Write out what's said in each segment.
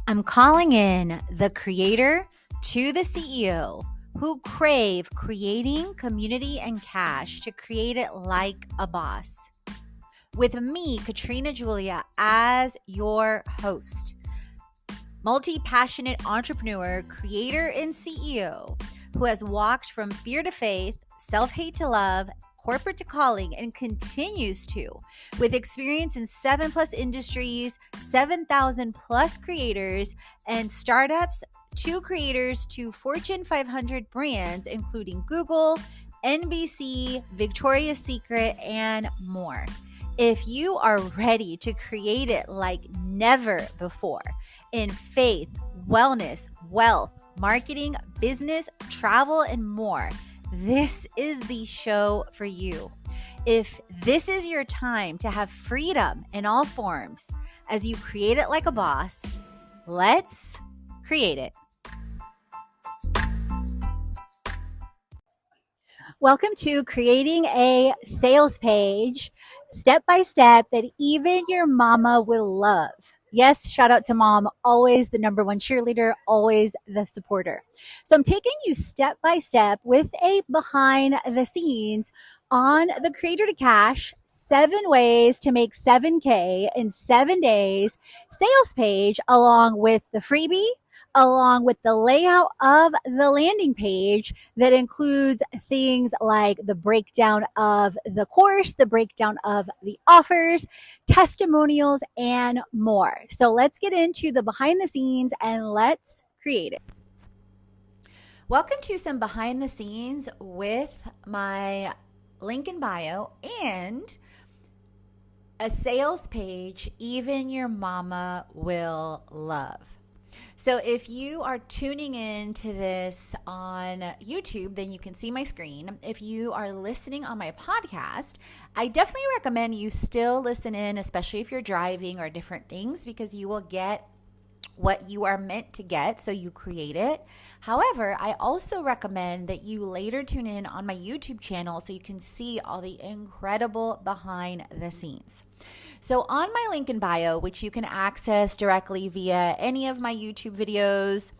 I'm calling in the creator to the CEO who crave creating community and cash to create it like a boss. With me, Katrina Julia, as your host, multi-passionate entrepreneur, creator, and CEO who has walked from fear to faith, self-hate to love, corporate to calling, and continues to, with experience in 7+ industries, 7,000+ creators and startups, 2 creators to Fortune 500 brands, including Google, NBC, Victoria's Secret, and more. If you are ready to create it like never before in faith, wellness, wealth, marketing, business, travel, and more, this is the show for you. If this is your time to have freedom in all forms as you create it like a boss, let's create it. Welcome to creating a sales page step by step that even your mama will love. Yes, shout out to mom, always the number one cheerleader, always the supporter. So I'm taking you step by step with a behind the scenes on the Creator to Cash 7 ways to make 7K in 7 days sales page, along with the freebie, along with the layout of the landing page that includes things like the breakdown of the course, the breakdown of the offers, testimonials, and more. So let's get into the behind the scenes and let's create it. Welcome to some behind the scenes with my link in bio and a sales page even your mama will love. So if you are tuning in to this on YouTube, then you can see my screen. If you are listening on my podcast, I definitely recommend you still listen in, especially if you're driving or different things, because you will get what you are meant to get, so you create it. However, I also recommend that you later tune in on my YouTube channel so you can see all the incredible behind the scenes. So on my link in bio, which you can access directly via any of my YouTube videos,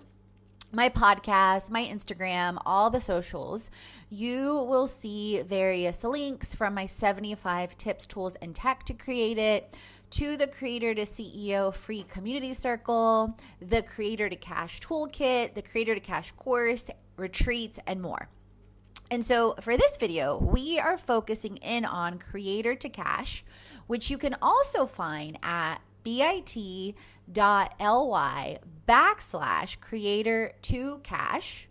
my podcast, my Instagram, all the socials, you will see various links from my 75 tips, tools, and tech to create it, to the Creator to CEO free community circle, the Creator to Cash toolkit, the Creator to Cash course, retreats, and more. And so for this video, we are focusing in on Creator to Cash, which you can also find at bit.ly/Creator to Cash,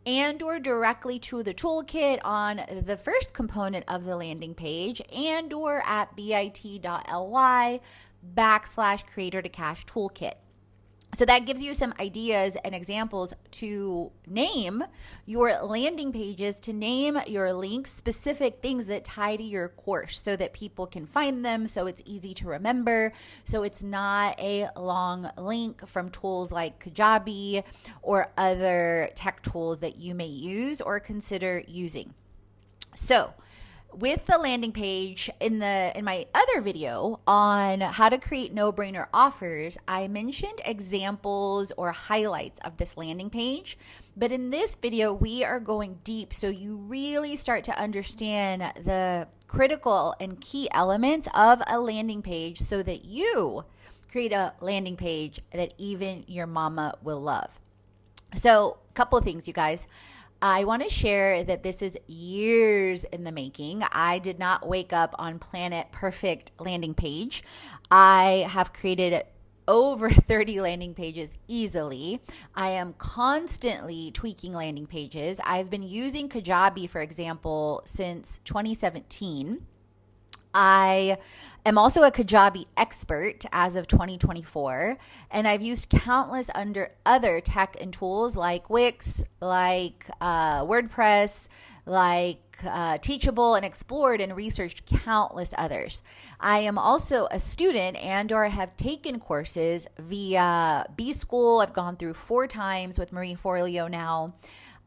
and or directly to the toolkit on the first component of the landing page, and or at bit.ly/Creator to Cash toolkit. So that gives you some ideas and examples to name your landing pages, to name your links, specific things that tie to your course so that people can find them, so it's easy to remember, so it's not a long link from tools like Kajabi or other tech tools that you may use or consider using. So with the landing page, in my other video on how to create no-brainer offers, I mentioned examples or highlights of this landing page. But in this video, we are going deep so you really start to understand the critical and key elements of a landing page so that you create a landing page that even your mama will love. So a couple of things, you guys. I want to share that this is years in the making. I did not wake up on Planet Perfect landing page. I have created over 30 landing pages easily. I am constantly tweaking landing pages. I've been using Kajabi, for example, since 2017. I am also a Kajabi expert as of 2024, and I've used countless other tech and tools like Wix, like WordPress, like Teachable, and explored and researched countless others. I am also a student and or have taken courses via B School. I've gone through 4 times with Marie Forleo now.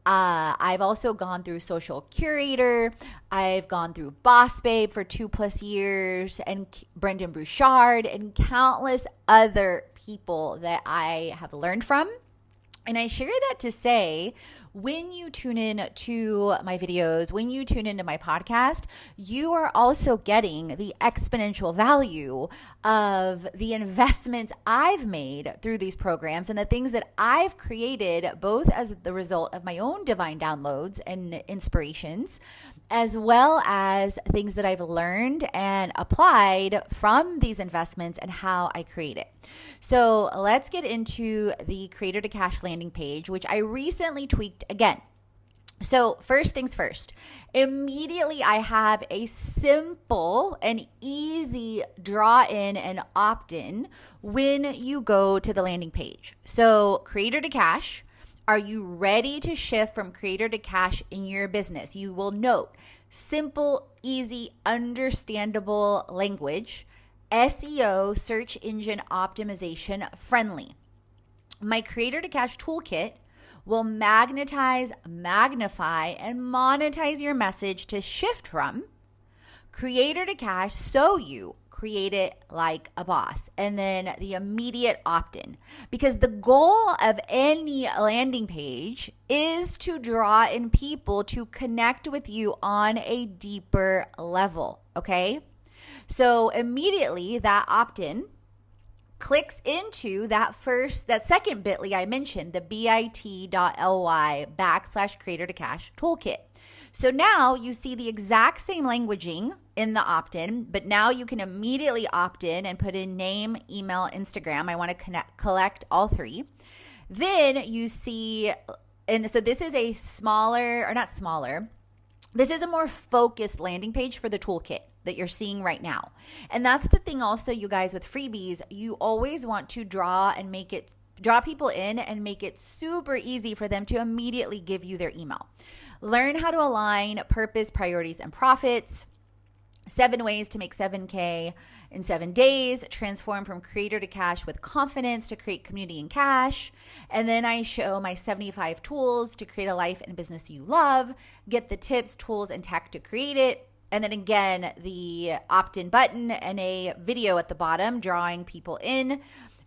I've also gone through Social Curator. I've gone through Boss Babe for 2+ years, and Brendan Bouchard, and countless other people that I have learned from. And I share that to say, when you tune in to my videos, when you tune into my podcast, you are also getting the exponential value of the investments I've made through these programs and the things that I've created, both as the result of my own divine downloads and inspirations, as well as things that I've learned and applied from these investments and how I create it. So let's get into the Creator to Cash landing page, which I recently tweaked again. So first things first, immediately I have a simple and easy draw in and opt in when you go to the landing page. So Creator to Cash. Are you ready to shift from creator to cash in your business? You will note simple, easy, understandable language, SEO, search engine optimization friendly. My Creator to Cash toolkit will magnetize, magnify, and monetize your message to shift from creator to cash so you create it like a boss, and then the immediate opt-in. Because the goal of any landing page is to draw in people to connect with you on a deeper level, okay? So immediately that opt-in clicks into that second bit.ly I mentioned, the bit.ly/creator to cash toolkit. So now you see the exact same languaging in the opt-in, but now you can immediately opt in and put in name, email, Instagram. I want to collect all three. Then you see, and so this is a this is a more focused landing page for the toolkit that you're seeing right now. And that's the thing also, you guys, with freebies, you always want to draw people in and make it super easy for them to immediately give you their email. Learn how to align purpose, priorities, and profits. 7 ways to make 7K in 7 days. Transform from creator to cash with confidence to create community and cash. And then I show my 75 tools to create a life and business you love. Get the tips, tools, and tech to create it. And then again, the opt-in button and a video at the bottom drawing people in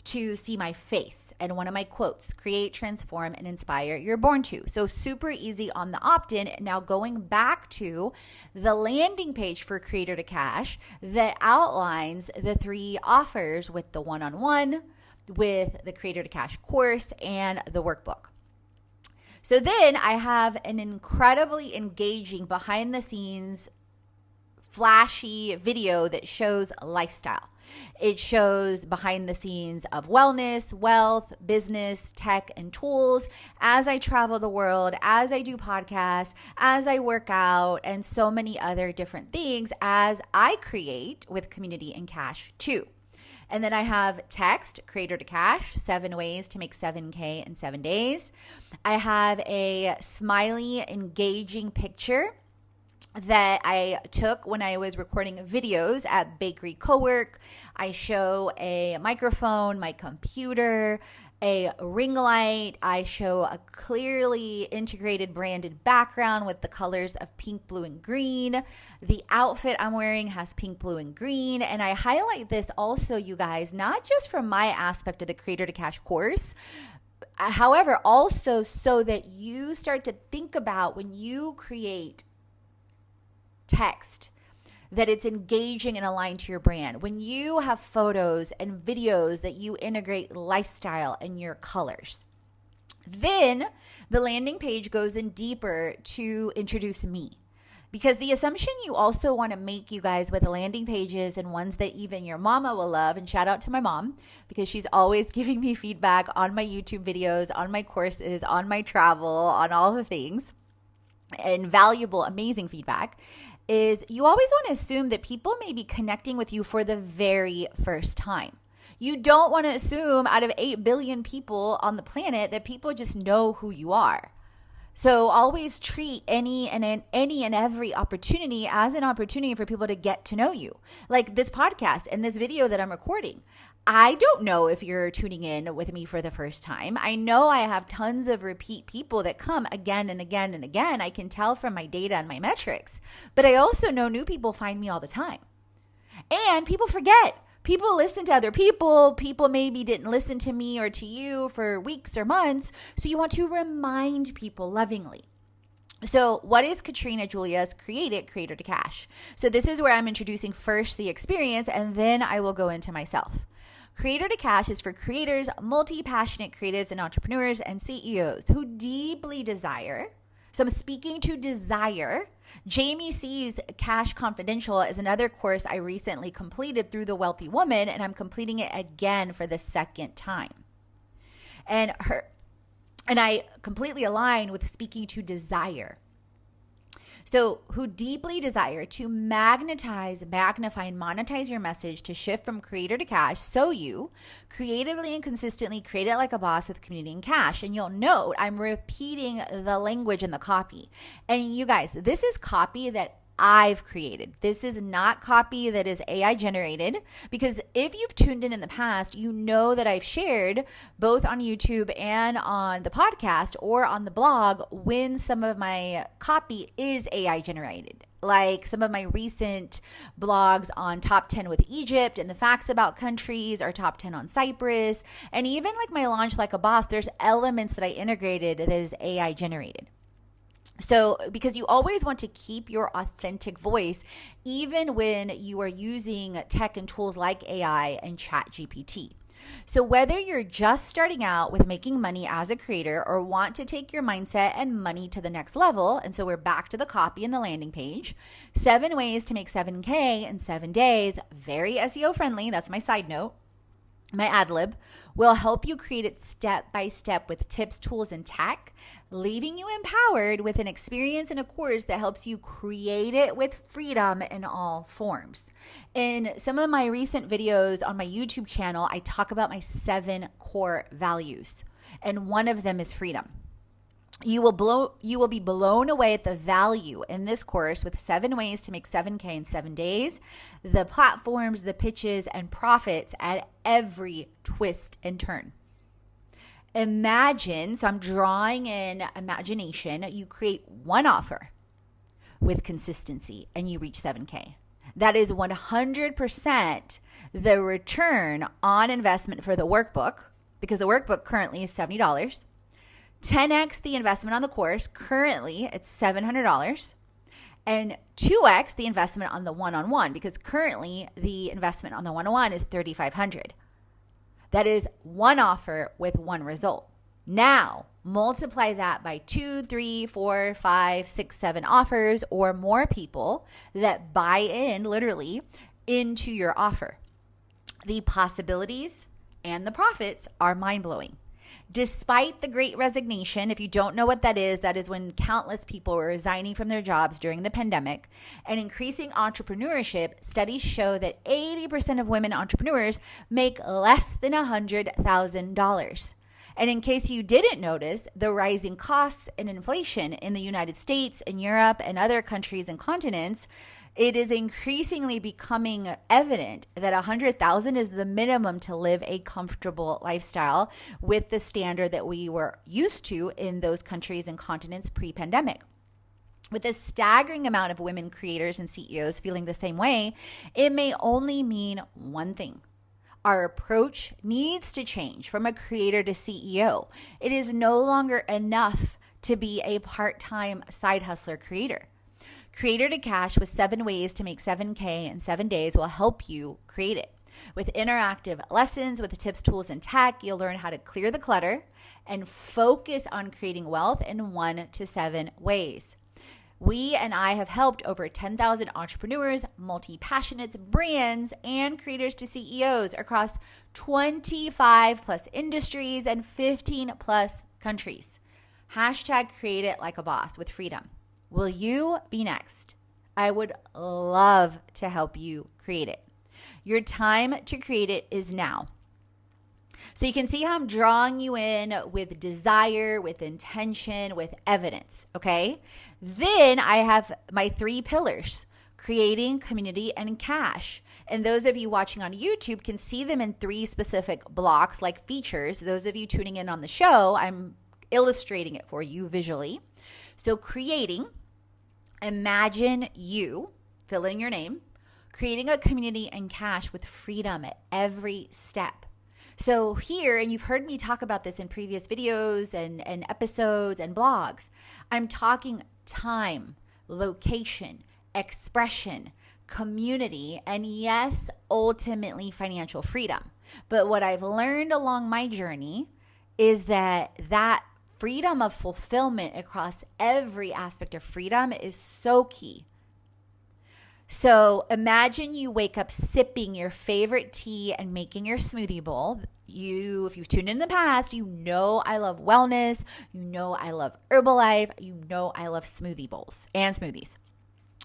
to see my face and one of my quotes: create, transform, and inspire you're born to. So super easy on the opt-in. Now going back to the landing page for Creator to Cash that outlines the 3 offers with the one-on-one, with the Creator to Cash course, and the workbook. So then I have an incredibly engaging behind the scenes flashy video that shows lifestyle. It shows behind the scenes of wellness, wealth, business, tech, and tools as I travel the world, as I do podcasts, as I work out, and so many other different things as I create with community and cash too. And then I have text, Creator to Cash, 7 ways to make 7K in 7 days. I have a smiley, engaging picture that I took when I was recording videos at Bakery Cowork. I show a microphone, my computer, a ring light. I show a clearly integrated branded background with the colors of pink, blue, and green. The outfit I'm wearing has pink, blue, and green. And I highlight this also, you guys, not just from my aspect of the Creator to Cash course, however, also so that you start to think about when you create text that it's engaging and aligned to your brand. When you have photos and videos that you integrate lifestyle and your colors. Then the landing page goes in deeper to introduce me. Because the assumption you also want to make, you guys, with landing pages and ones that even your mama will love, and shout out to my mom because she's always giving me feedback on my YouTube videos, on my courses, on my travel, on all the things, and valuable, amazing feedback, is you always want to assume that people may be connecting with you for the very first time. You don't want to assume out of 8 billion people on the planet that people just know who you are. So always treat any and every opportunity as an opportunity for people to get to know you. Like this podcast and this video that I'm recording. I don't know if you're tuning in with me for the first time. I know I have tons of repeat people that come again and again and again. I can tell from my data and my metrics. But I also know new people find me all the time. And people forget. People listen to other people. People maybe didn't listen to me or to you for weeks or months. So you want to remind people lovingly. So what is Katrina Julia's Creator to Cash? So this is where I'm introducing first the experience, and then I will go into myself. Creator to Cash is for creators, multi-passionate creatives and entrepreneurs and CEOs who deeply desire. So I'm speaking to desire. Jamie C's Cash Confidential is another course I recently completed through The Wealthy Woman, and I'm completing it again for the second time. And I completely align with speaking to desire. So who deeply desire to magnetize, magnify, and monetize your message to shift from creator to cash, so you creatively and consistently create it like a boss with community and cash. And you'll note I'm repeating the language in the copy. And you guys, this is copy that I've created. This is not copy that is AI generated, because if you've tuned in the past, you know that I've shared both on YouTube and on the podcast or on the blog when some of my copy is AI generated. Like some of my recent blogs on top 10 with Egypt and the facts about countries, or top 10 on Cyprus, and even like my launch like a boss, there's elements that I integrated that is AI generated. So, because you always want to keep your authentic voice, even when you are using tech and tools like AI and ChatGPT. So whether you're just starting out with making money as a creator or want to take your mindset and money to the next level, and so we're back to the copy and the landing page, 7 ways to make 7K in 7 days, very SEO friendly, that's my side note. My ad lib will help you create it step by step with tips, tools, and tech, leaving you empowered with an experience and a course that helps you create it with freedom in all forms. In some of my recent videos on my YouTube channel, I talk about my 7 core values, and one of them is freedom. You will be blown away at the value in this course with 7 ways to make 7K in 7 days, the platforms, the pitches, and profits at every twist and turn. Imagine, so I'm drawing in imagination, you create one offer with consistency and you reach 7K. That is 100% the return on investment for the workbook, because the workbook currently is $70. 10x the investment on the course, currently it's $700, and 2x the investment on the one-on-one, because currently the investment on the one-on-one is $3,500. That is one offer with one result. Now multiply that by 2, 3, 4, 5, 6, 7 offers or more people that buy in literally into your offer. The possibilities and the profits are mind-blowing. Despite the Great Resignation, if you don't know what that is when countless people were resigning from their jobs during the pandemic, and increasing entrepreneurship, studies show that 80% of women entrepreneurs make less than $100,000. And in case you didn't notice, the rising costs and inflation in the United States and Europe and other countries and continents, it is increasingly becoming evident that $100,000 is the minimum to live a comfortable lifestyle with the standard that we were used to in those countries and continents pre-pandemic. With a staggering amount of women creators and CEOs feeling the same way, it may only mean one thing. Our approach needs to change from a creator to CEO. It is no longer enough to be a part-time side hustler creator. Creator to Cash with 7 ways to make 7K in 7 days will help you create it. With interactive lessons, with the tips, tools, and tech, you'll learn how to clear the clutter and focus on creating wealth in 1 to 7 ways. We and I have helped over 10,000 entrepreneurs, multi-passionates, brands, and creators to CEOs across 25 plus industries and 15 plus countries. Hashtag create it like a boss with freedom. Will you be next? I would love to help you create it. Your time to create it is now. So you can see how I'm drawing you in with desire, with intention, with evidence, okay? Then I have my 3 pillars: creating, community, and cash. And those of you watching on YouTube can see them in 3 specific blocks, like features. Those of you tuning in on the show, I'm illustrating it for you visually. So creating, imagine you, fill in your name, creating a community and cash with freedom at every step. So here, and you've heard me talk about this in previous videos and episodes and blogs, I'm talking time, location, expression, community, and yes, ultimately financial freedom. But what I've learned along my journey is that freedom of fulfillment across every aspect of freedom is so key. So imagine you wake up sipping your favorite tea and making your smoothie bowl. If you've tuned in the past, you know I love wellness. You know I love Herbalife. You know I love smoothie bowls and smoothies.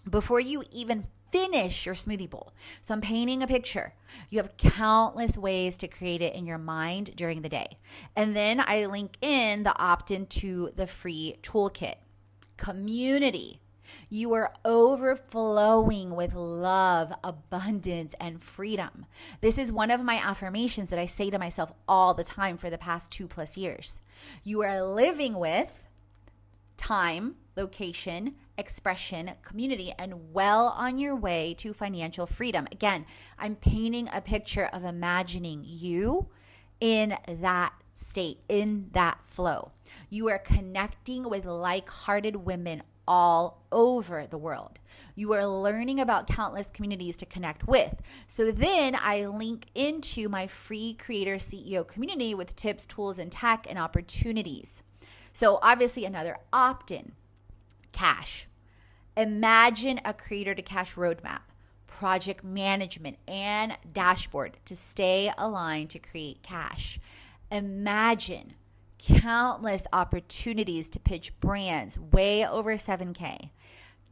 Before you even finish your smoothie bowl, so I'm painting a picture. You have countless ways to create it in your mind during the day. And then I link in the opt-in to the free toolkit. Community. You are overflowing with love, abundance, and freedom. This is one of my affirmations that I say to myself all the time for the past 2+ years. You are living with time, location, expression, community, and well on your way to financial freedom. Again, I'm painting a picture of imagining you in that state, in that flow. You are connecting with like-hearted women all over the world. You are learning about countless communities to connect with. So then I link into my free Creator CEO community with tips, tools, and tech and opportunities. So obviously another opt-in, cash. Imagine a Creator to Cash roadmap, project management, and dashboard to stay aligned to create cash. Imagine countless opportunities to pitch brands way over 7K.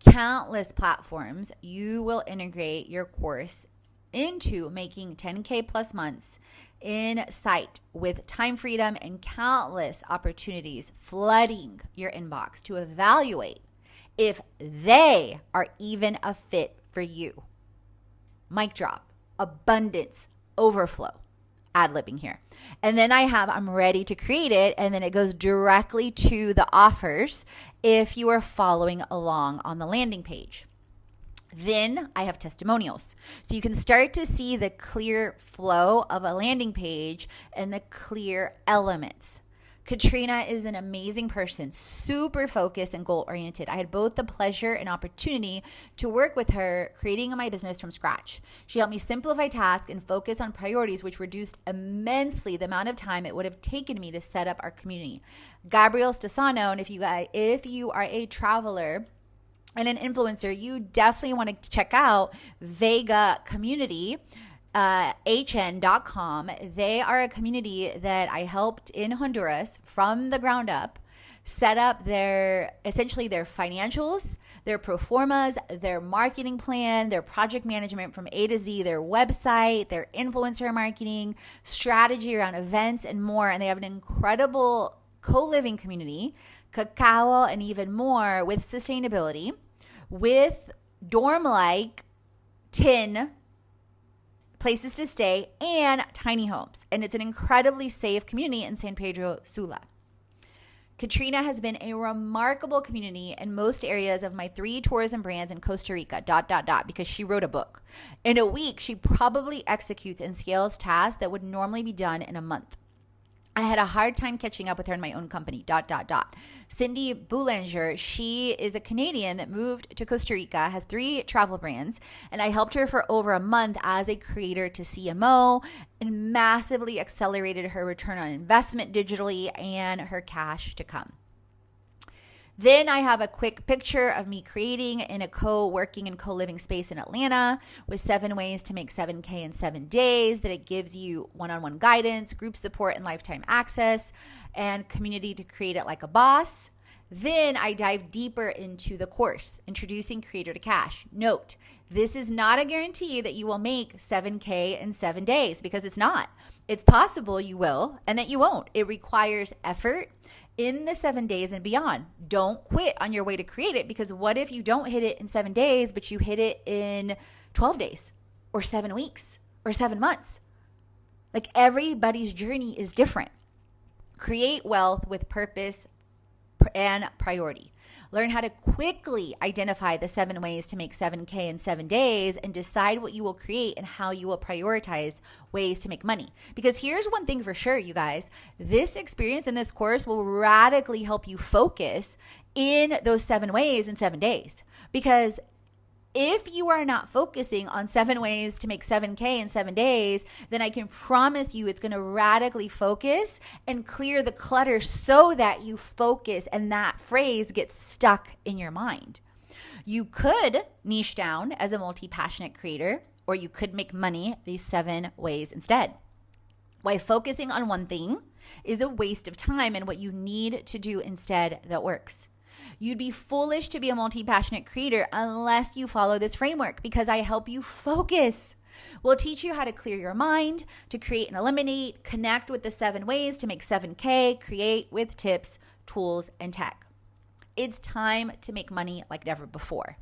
Countless platforms you will integrate your course into, making 10K plus months in sight with time freedom and countless opportunities flooding your inbox to evaluate if they are even a fit for you. Mic drop, abundance, overflow. Ad-libbing here. And then I'm ready to create it, and then it goes directly to the offers if you are following along on the landing page. Then I have testimonials. So you can start to see the clear flow of a landing page and the clear elements. Katrina is an amazing person, super focused and goal-oriented. I had both the pleasure and opportunity to work with her creating my business from scratch. She helped me simplify tasks and focus on priorities, which reduced immensely the amount of time it would have taken me to set up our community. Gabrielle Stesano, and if you are a traveler and an influencer, you definitely want to check out Vega Community. HN.com. They are a community that I helped in Honduras from the ground up set up their financials, their pro formas, their marketing plan, their project management from A to Z, their website, their influencer marketing, strategy around events, and more. And they have an incredible co-living community, cacao, and even more with sustainability, with dorm-like tin places to stay, and tiny homes. And it's an incredibly safe community in San Pedro Sula. Katrina has been a remarkable community in most areas of my 3 tourism brands in Costa Rica, because she wrote a book. In a week, she probably executes and scales tasks that would normally be done in a month. I had a hard time catching up with her in my own company, Cindy Boulanger, she is a Canadian that moved to Costa Rica, has 3 travel brands, and I helped her for over a month as a creator to CMO and massively accelerated her return on investment digitally and her cash to come. Then I have a quick picture of me creating in a co-working and co-living space in Atlanta with 7 ways to make 7K in 7 days that it gives you one-on-one guidance, group support, and lifetime access, and community to create it like a boss. Then I dive deeper into the course, Introducing Creator to Cash. Note, this is not a guarantee that you will make 7K in 7 days, because it's not. It's possible you will and that you won't. It requires effort in the 7 days and beyond. Don't quit on your way to create it, because what if you don't hit it in 7 days, but you hit it in 12 days or 7 weeks or 7 months? Like, everybody's journey is different. Create wealth with purpose and priority. Learn how to quickly identify the 7 ways to make 7K in 7 days and decide what you will create and how you will prioritize ways to make money. Because here's one thing for sure, you guys, this experience in this course will radically help you focus in those 7 ways in 7 days. Because if you are not focusing on 7 ways to make 7K in 7 days, then I can promise you it's going to radically focus and clear the clutter so that you focus and that phrase gets stuck in your mind. You could niche down as a multi-passionate creator, or you could make money these 7 ways instead. Why focusing on one thing is a waste of time and what you need to do instead that works. You'd be foolish to be a multi-passionate creator unless you follow this framework, because I help you focus. We'll teach you how to clear your mind, to create and eliminate, connect with the 7 ways to make 7K, create with tips, tools, and tech. It's time to make money like never before.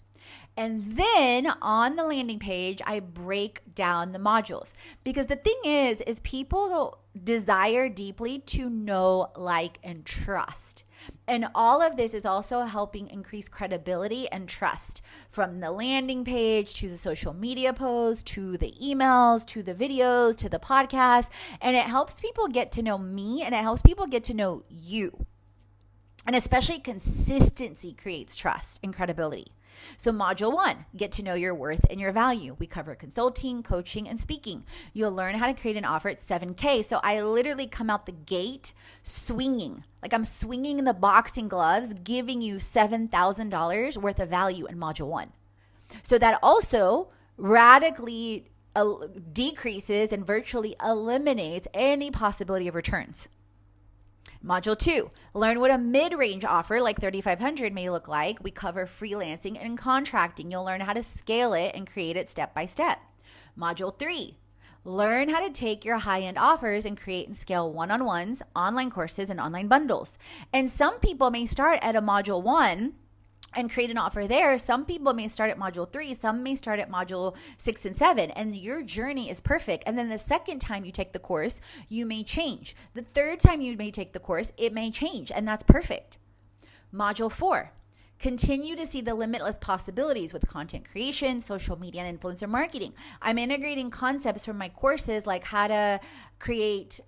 And then on the landing page, I break down the modules, because the thing is people desire deeply to know, like, and trust. And all of this is also helping increase credibility and trust, from the landing page to the social media posts, to the emails, to the videos, to the podcast. And it helps people get to know me, and it helps people get to know you. And especially consistency creates trust and credibility. So module 1, get to know your worth and your value. We cover consulting, coaching, and speaking. You'll learn how to create an offer at 7K. So I literally come out the gate swinging, like I'm swinging the boxing gloves, giving you $7,000 worth of value in module 1. So that also radically decreases and virtually eliminates any possibility of returns. Module 2, learn what a mid-range offer like $3,500 may look like. We cover freelancing and contracting. You'll learn how to scale it and create it step by step. Module 3, learn how to take your high-end offers and create and scale one-on-ones, online courses, and online bundles. And some people may start at a module 1 and create an offer there. Some people may start at module 3. Some may start at module 6 and 7. And your journey is perfect. And then the second time you take the course, you may change. The third time you may take the course, it may change. And that's perfect. Module 4, continue to see the limitless possibilities with content creation, social media, and influencer marketing. I'm integrating concepts from my courses, like how to create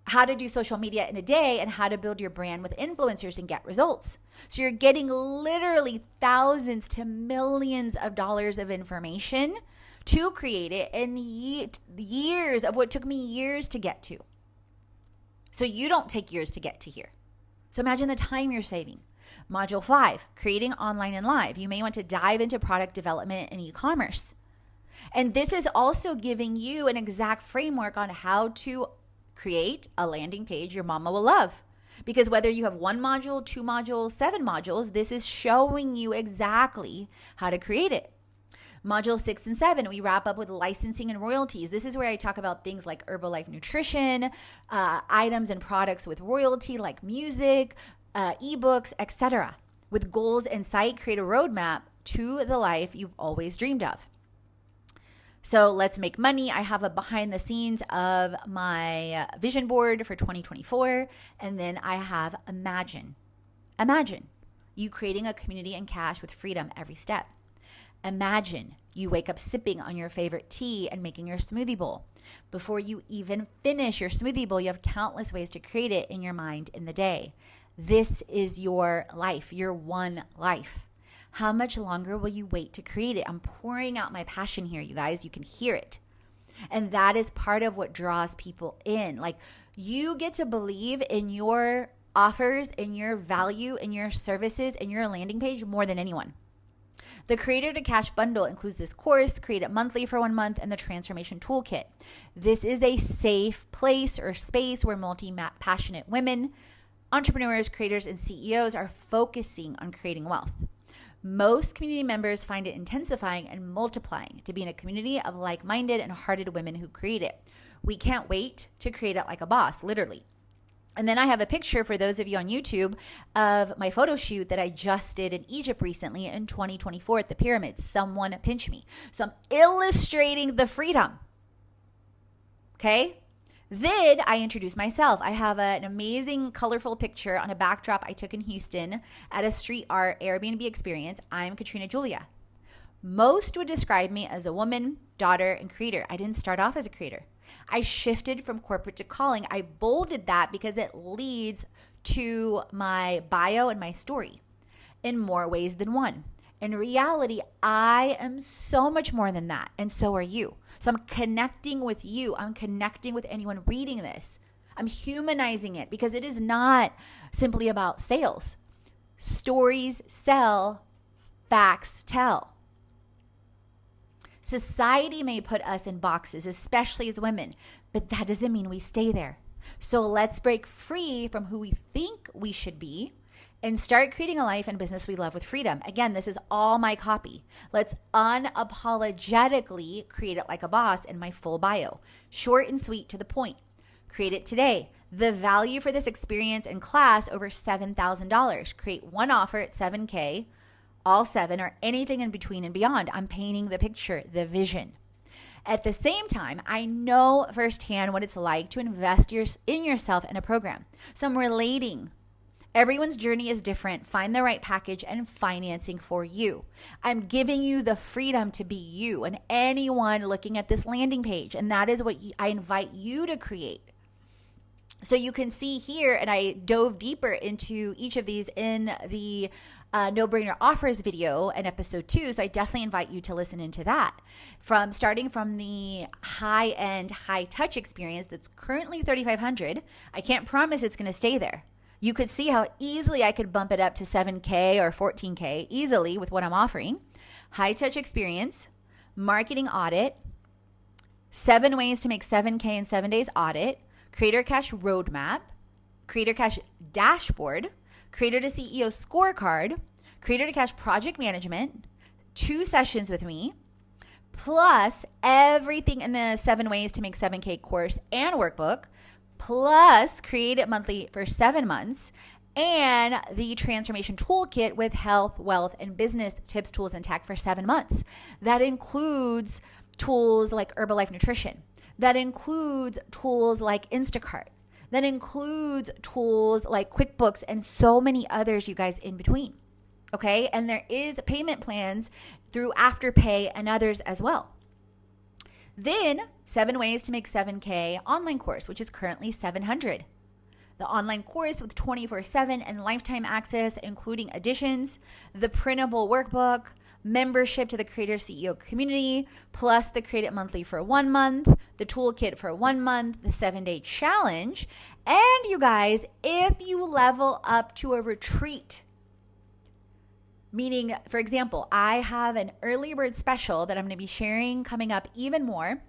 how to do social media in a day and how to build your brand with influencers and get results. So you're getting literally thousands to millions of dollars of information to create it, and years of what took me years to get to. So you don't take years to get to here. So imagine the time you're saving. Module 5, creating online and live. You may want to dive into product development and e-commerce. And this is also giving you an exact framework on how to create a landing page your mama will love. Because whether you have 1 module, 2 modules, 7 modules, this is showing you exactly how to create it. Module 6 and 7, we wrap up with licensing and royalties. This is where I talk about things like Herbalife nutrition, items and products with royalty like music, ebooks, etc. With goals in sight, create a roadmap to the life you've always dreamed of. So let's make money. I have a behind the scenes of my vision board for 2024. And then I have Imagine. Imagine you creating a community and cash with freedom every step. Imagine you wake up sipping on your favorite tea and making your smoothie bowl. Before you even finish your smoothie bowl, you have countless ways to create it in your mind in the day. This is your life, your one life. How much longer will you wait to create it? I'm pouring out my passion here, you guys. You can hear it. And that is part of what draws people in. Like, you get to believe in your offers, in your value, in your services, in your landing page more than anyone. The Creator to Cash bundle includes this course, Create It Monthly for 1 month, and the Transformation Toolkit. This is a safe place or space where multi-passionate women, entrepreneurs, creators, and CEOs are focusing on creating wealth. Most community members find it intensifying and multiplying to be in a community of like-minded and hearted women who create it. We can't wait to create it like a boss, literally. And then I have a picture for those of you on YouTube of my photo shoot that I just did in Egypt recently in 2024 at the pyramids. Someone pinch me. So I'm illustrating the freedom. Okay? Then I introduce myself. I have an amazing, colorful picture on a backdrop I took in Houston at a street art Airbnb experience. I'm Katrina Julia. Most would describe me as a woman, daughter, and creator. I didn't start off as a creator. I shifted from corporate to calling. I bolded that because it leads to my bio and my story in more ways than one. In reality, I am so much more than that, and so are you. So I'm connecting with you. I'm connecting with anyone reading this. I'm humanizing it because it is not simply about sales. Stories sell, facts tell. Society may put us in boxes, especially as women, but that doesn't mean we stay there. So let's break free from who we think we should be and start creating a life and business we love with freedom. Again, this is all my copy. Let's unapologetically create it like a boss in my full bio. Short and sweet, to the point. Create it today. The value for this experience and class, over $7,000. Create one offer at $7K, all 7, or anything in between and beyond. I'm painting the picture, the vision. At the same time, I know firsthand what it's like to invest in yourself in a program. So I'm relating. Everyone's journey is different. Find the right package and financing for you. I'm giving you the freedom to be you and anyone looking at this landing page. And that is what I invite you to create. So you can see here, and I dove deeper into each of these in the No-Brainer Offers video in episode 2. So I definitely invite you to listen into that. Starting from the high-end, high-touch experience that's currently $3,500. I can't promise it's going to stay there. You could see how easily I could bump it up to $7K or $14K easily with what I'm offering. High-touch experience, marketing audit, 7 ways to make $7K in 7 days audit, Creator Cash roadmap, Creator Cash dashboard, Creator to CEO scorecard, Creator to Cash project management, 2 sessions with me, plus everything in the 7 ways to make 7K course and workbook, plus Create It monthly for 7 months, and the transformation toolkit with health, wealth, and business tips, tools, and tech for 7 months. That includes tools like Herbalife Nutrition. That includes tools like Instacart. That includes tools like QuickBooks and so many others, you guys, in between. Okay? And there is payment plans through Afterpay and others as well. Then 7 ways to make 7K online course, which is currently $700. The online course with 24/7 and lifetime access, including additions, the printable workbook, membership to the Creator CEO community, plus the Create It monthly for 1 month, the toolkit for 1 month, the 7-day challenge. And you guys, if you level up to a retreat, meaning, for example, I have an early bird special that I'm going to be sharing coming up even more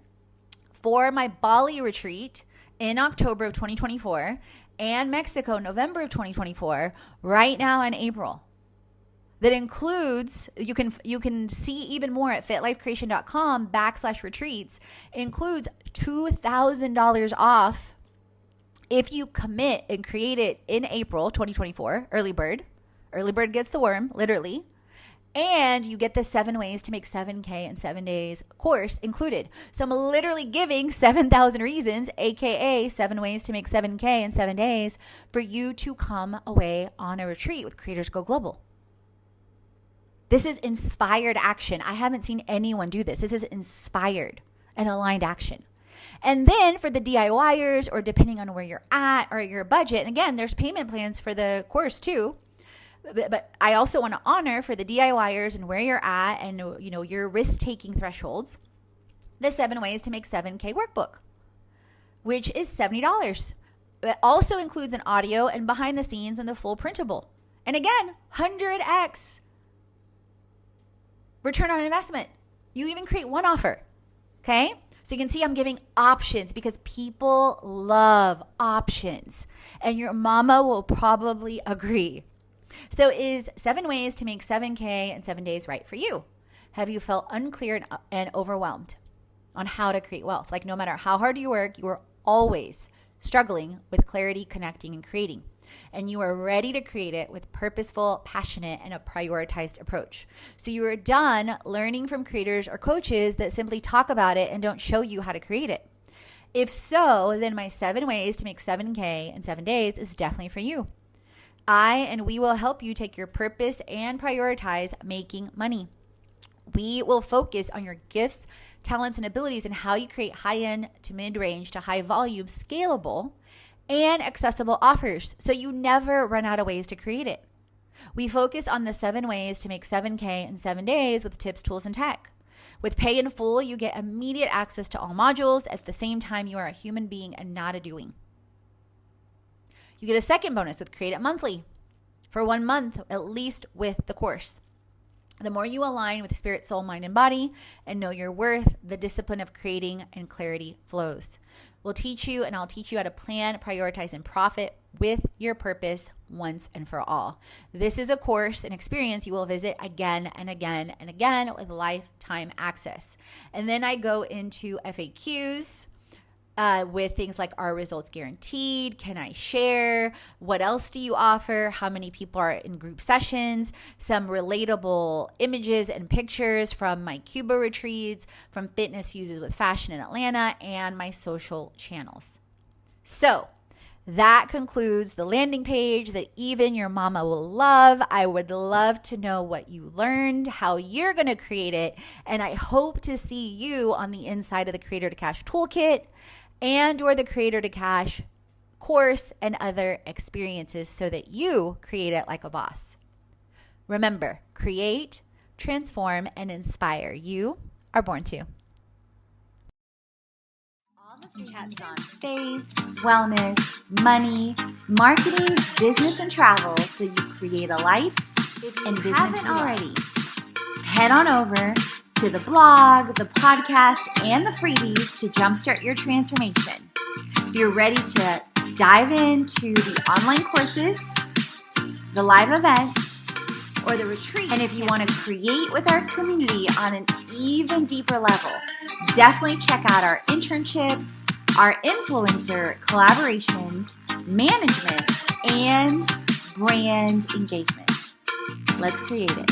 for my Bali retreat in October of 2024 and Mexico, November of 2024, right now in April. That includes, you can see even more at fitlifecreation.com/retreats. It includes $2,000 off if you commit and create it in April 2024, early bird. Early bird gets the worm, literally. And you get the 7 ways to make 7K in 7 days course included. So I'm literally giving 7,000 reasons, AKA 7 ways to make 7K in 7 days, for you to come away on a retreat with Creators Go Global. This is inspired action. I haven't seen anyone do this. This is inspired and aligned action. And then for the DIYers, or depending on where you're at or your budget, and again, there's payment plans for the course too. But I also want to honor for the DIYers and where you're at and your risk-taking thresholds, the 7 ways to make 7K workbook, which is $70. It also includes an audio and behind the scenes and the full printable. And again, 100x return on investment. You even create one offer. Okay? So you can see I'm giving options because people love options. And your mama will probably agree. So is 7 ways to make 7K in 7 days right for you? Have you felt unclear and overwhelmed? on how to create wealth. Like no matter how hard you work, you are always struggling with clarity, connecting, and creating. And you are ready to create it with purposeful, passionate, and a prioritized approach. So you are done learning from creators or coaches that simply talk about it and don't show you how to create it. If so, then my 7 ways to make 7K in 7 days is definitely for you. We will help you take your purpose and prioritize making money. We will focus on your gifts, talents, and abilities and how you create high-end to mid-range to high-volume, scalable, and accessible offers so you never run out of ways to create it. We focus on the 7 ways to make 7K in 7 days with tips, tools, and tech. With Pay in Full, you get immediate access to all modules. At the same time, you are a human being and not a doing. You get a second bonus with Create It Monthly for 1 month, at least with the course. The more you align with spirit, soul, mind, and body and know your worth, the discipline of creating and clarity flows. We'll teach you, and I'll teach you how to plan, prioritize, and profit with your purpose once and for all. This is a course, an experience you will visit again and again and again with lifetime access. And then I go into FAQs with things like, are results guaranteed? Can I share? What else do you offer? How many people are in group sessions? Some relatable images and pictures from my Cuba retreats, from Fitness Fuses with Fashion in Atlanta, and my social channels. So that concludes the landing page that even your mama will love. I would love to know what you learned, how you're going to create it, and I hope to see you on the inside of the Creator to Cash Toolkit and or the Creator to Cash course and other experiences so that you create it like a boss. Remember, create, transform, and inspire. You are born to. All the chats on faith, wellness, money, marketing, business, and travel so you create a life and business you already. Head on over to the blog, the podcast, and the freebies to jumpstart your transformation. If you're ready to dive into the online courses, the live events, or the retreat, and if you want to create with our community on an even deeper level, definitely check out our internships, our influencer collaborations, management, and brand engagements. Let's create it.